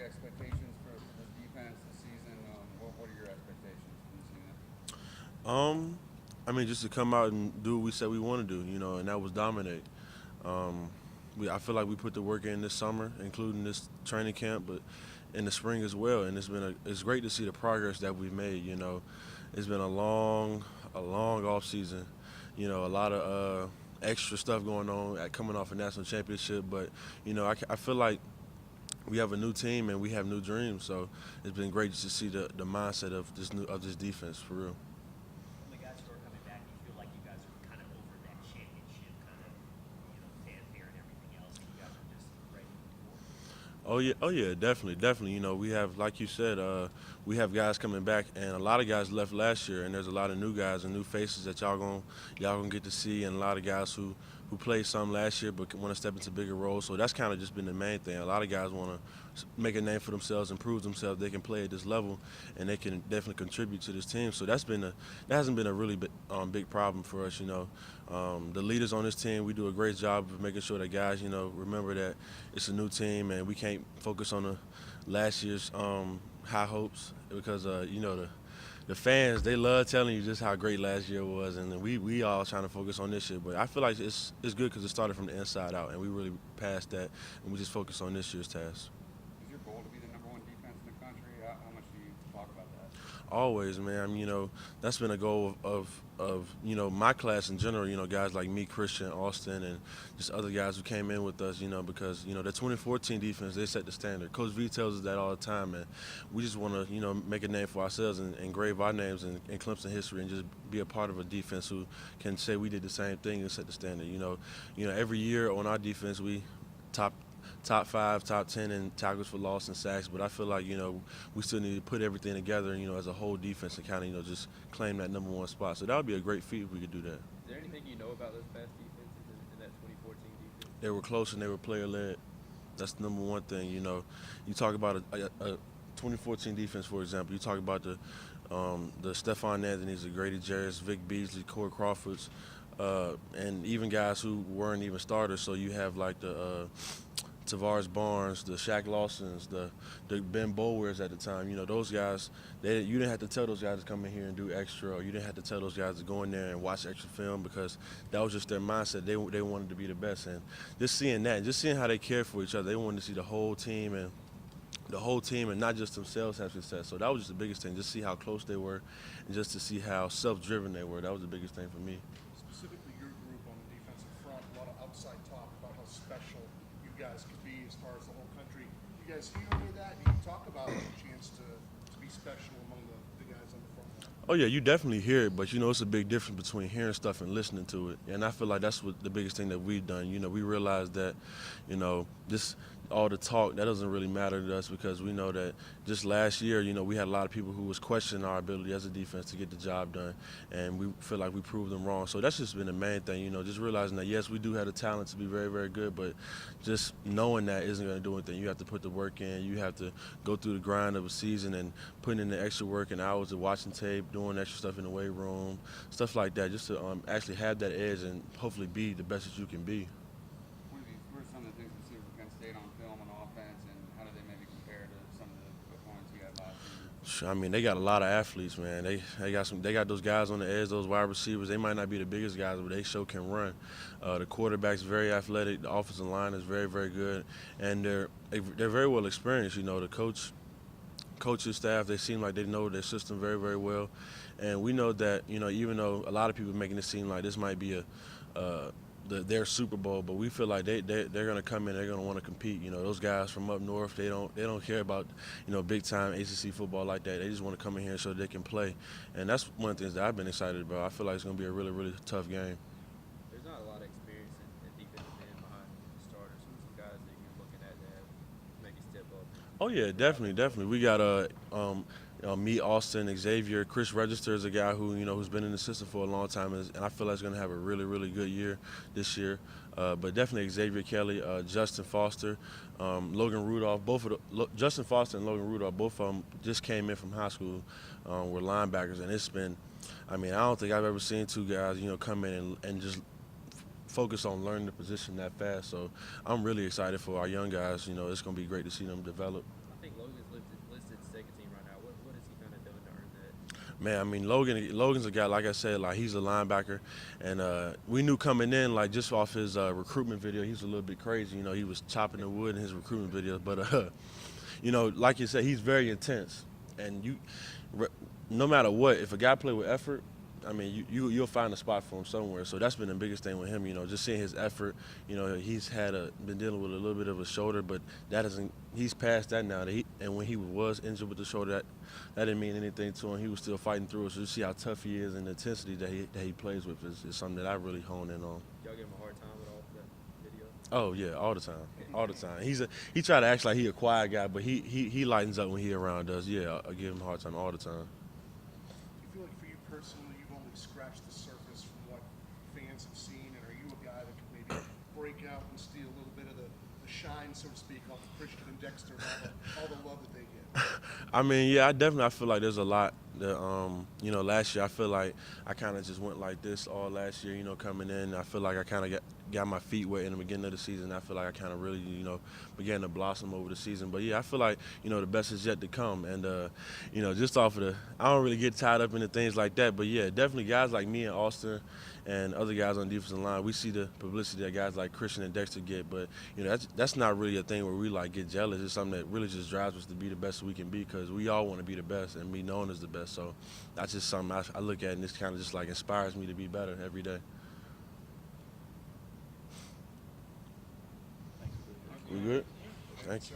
expectations for this defense this season? What are your expectations from this unit? Um, I mean, just to come out and do what we said we want to do, and that was dominate. Um, I feel like we put the work in this summer, including this training camp, but in the spring as well. And it's great to see the progress that we've made. It's been a long off season. A lot of extra stuff going on at coming off a national championship, but I feel like we have a new team and we have new dreams. So it's been great just to see the mindset of this defense for real. From the guys who are coming back, do you feel like you guys are kind of over that championship kind of, fanfare and everything else, and you guys are just ready to move forward? Oh yeah, definitely, definitely. We have, like you said, we have guys coming back, and a lot of guys left last year, and there's a lot of new guys and new faces that y'all gonna get to see, and a lot of guys who played some last year but want to step into bigger roles. So that's kind of just been the main thing. A lot of guys want to make a name for themselves and prove themselves they can play at this level, and they can definitely contribute to this team. So that hasn't been a really big problem for us. The leaders on this team, we do a great job of making sure that guys, remember that it's a new team and we can't focus on the last year's high hopes because the fans, they love telling you just how great last year was, and we all trying to focus on this year. But I feel like it's good because it started from the inside out, and we really passed that, and we just focus on this year's task. Is your goal to be the number one defense in the country? How much do you talk about that? Always, man. That's been a goal of my class in general. Guys like me, Christian, Austin, and just other guys who came in with us. Because the 2014 defense, they set the standard. Coach V tells us that all the time, and we just want to make a name for ourselves and engrave our names in Clemson history and just be a part of a defense who can say we did the same thing and set the standard. Every year on our defense we top top five, top 10 in tackles for loss and sacks. But I feel like we still need to put everything together, as a whole defense and kind of just claim that number one spot. So that would be a great feat if we could do that. Is there anything you know about those past defenses in that 2014 defense? They were close and they were player led. That's the number one thing. You talk about a 2014 defense, for example. You talk about the Stephon Anthony's, the Grady Jarrett's, Vic Beasley, Corey Crawford's, and even guys who weren't even starters. So you have like the Tavares Barnes, the Shaq Lawsons, the Ben Bowers at the time. Those guys. You didn't have to tell those guys to come in here and do extra, or you didn't have to tell those guys to go in there and watch extra film because that was just their mindset. They wanted to be the best, and just seeing that, just seeing how they care for each other, they wanted to see the whole team and not just themselves have success. So that was just the biggest thing. Just see how close they were, and just to see how self-driven they were. That was the biggest thing for me. Specifically your group on the defensive front, a lot of outside talk about how special you guys could be as far as the whole country. You guys hear any of that? Do you talk about a chance to be special among the guys on the front line? Oh yeah, you definitely hear it, but it's a big difference between hearing stuff and listening to it. And I feel like that's what the biggest thing that we've done. We realized that, this all the talk that doesn't really matter to us because we know that just last year, we had a lot of people who was questioning our ability as a defense to get the job done, and we feel like we proved them wrong. So that's just been the main thing, just realizing that yes, we do have the talent to be very, very good, but just knowing that isn't going to do anything. You have to put the work in. You have to go through the grind of a season and putting in the extra work and hours of watching tape, doing extra stuff in the weight room, stuff like that, just to actually have that edge and hopefully be the best that you can be. What are some of the things you see from Penn State on film on offense, and how do they maybe compare to some of the opponents you had last year? I mean, they got a lot of athletes, man. They got those guys on the edge, those wide receivers. They might not be the biggest guys, but they sure can run. The quarterback's very athletic. The offensive line is very, very good, and they're very well experienced. The coaches, staff, they seem like they know their system very, very well. And we know that, even though a lot of people are making it seem like this might be their Super Bowl, but we feel like they're going to come in, they're going to want to compete. Those guys from up north, they don't care about, big time ACC football like that. They just want to come in here and show they can play. And that's one of the things that I've been excited about. I feel like it's going to be a really, really tough game. There's not a lot of experience in defensive end behind the starters. Who's some guys that you're looking at that maybe step up? Oh yeah, definitely, definitely. We got me, Austin, Xavier, Chris Register is a guy who's been in the system for a long time, and I feel like he's going to have a really, really good year this year. But definitely Xavier Kelly, Justin Foster, Logan Rudolph. Justin Foster and Logan Rudolph, both of them just came in from high school, were linebackers, and it's been. I mean, I don't think I've ever seen two guys, come in and just focus on learning the position that fast. So I'm really excited for our young guys. It's going to be great to see them develop. I think Man, I mean, Logan's a guy, like I said, like he's a linebacker, and we knew coming in, like just off his recruitment video, he was a little bit crazy. You know, he was chopping the wood in his recruitment video, but you know, like you said, he's very intense, and no matter what, if a guy play with effort, I mean, you'll find a spot for him somewhere. So that's been the biggest thing with him. You know, just seeing his effort. You know, he's been dealing with a little bit of a shoulder, but he's past that now. And when he was injured with the shoulder, that didn't mean anything to him. He was still fighting through it. So you see how tough he is, and the intensity that he plays with is something that I really hone in on. Y'all give him a hard time with all that video? Oh yeah, all the time. He try to act like he a quiet guy, but he lightens up when he around us. Yeah, I give him a hard time all the time. Do you feel like for you personally, you've only scratched the surface from what fans have seen, and are you a guy that can maybe break out and steal a little bit of the shine, so to speak, off of Christian and Dexter and all the love that they get? I mean, yeah, I feel like there's a lot that, you know, last year I feel like I kind of just went like this all last year, you know, coming in. I feel like I kind of got my feet wet in the beginning of the season. I feel like I kind of really, you know, began to blossom over the season. But, yeah, I feel like, you know, the best is yet to come. And, you know, just off of I don't really get tied up into things like that. But, yeah, definitely guys like me and Austin and other guys on the defensive line, we see the publicity that guys like Christian and Dexter get. But, you know, that's not really a thing where we, like, get jealous. It's something that really just drives us to be the best we can be because we all want to be the best and be known as the best. So that's just something I look at, and this kind of just, like, inspires me to be better every day. We good? Thank you. Sir.